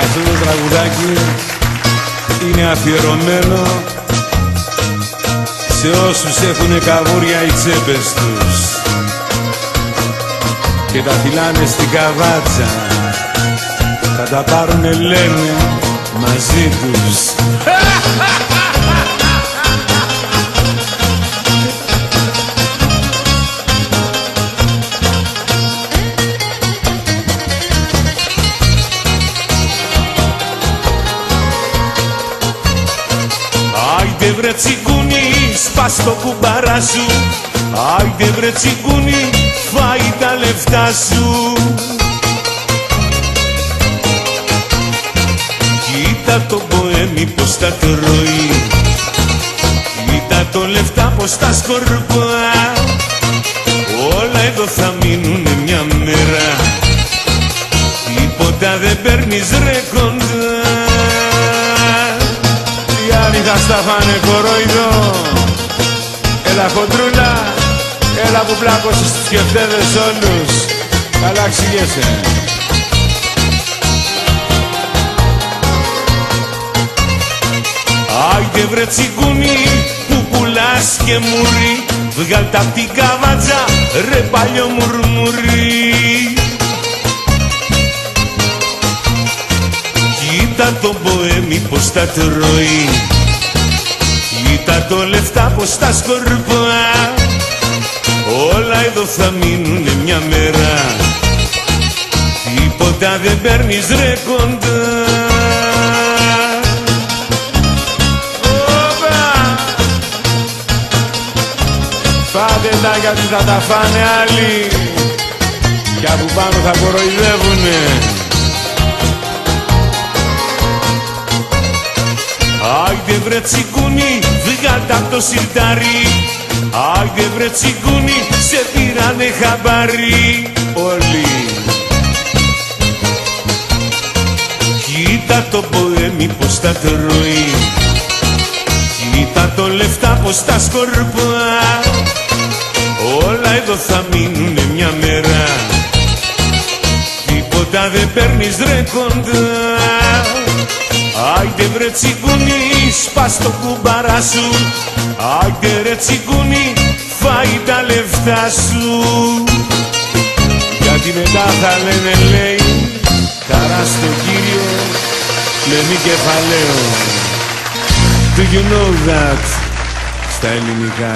Αυτό το τραγουδάκι είναι αφιερωμένο σε όσους έχουνε καβούρια οι τσέπες τους και τα φυλάνε στην καβάτσα, θα τα πάρουνε λένε μαζί τους. Άιντε βρε τσιγκούνι, σπάς το κουμπάρα σου. Άιντε βρε τσιγκούνι, φάει τα λεφτά σου. Κοίτα το μποέμι πως τα τρώει, κοίτα το λεφτά πως τα σκορπά. Όλα εδώ θα μείνουνε μια μέρα, τίποτα δεν παίρνεις ρε κοντά. Οι άλλοι θα στα φάνε κορόιδο. Έλα χοντρούλα, έλα που πλάκωσες τους σκεφτέδες όλους. Καλά ξηγέσαι. Άιντε βρε τσιγκούνι που πουλάς και μουρί, βγάλ' τα απ' την καβάτσα ρε παλιό μουρμουρί. Κοίτα το μποέμι πως τα τρώει, κοίτα το λεφτά πως τα σκορπά. Όλα εδώ θα μείνουνε μια μέρα, τίποτα δεν παίρνεις ρε κοντά. Φάτε τα γιατί θα τα φάνε άλλοι κι από πάνω θα κοροϊδεύουνε. Άιντε βρε τσιγκούνι, βγάλ' απ' το σιρτάρι. Άιντε βρε τσιγκούνι, σε πήρανε χαμπάρι όλοι. Κοίτα το μποέμι πως τα τρώει, κοίτα το λεφτά πως τα σκορπά. Όλα εδώ θα μείνουνε μια μέρα, τίποτα δεν παίρνεις ρε κοντά. Άιντε βρε τσιγκούνι, σπάς το κουμπάρα σου. Άιντε ρε τσιγκούνι, φάει τα λεφτά σου. Γιατί μετά θα λένε λέει, χαρά στον Κύριο, πλεμή κεφαλαίο. Do you know that? Στα ελληνικά,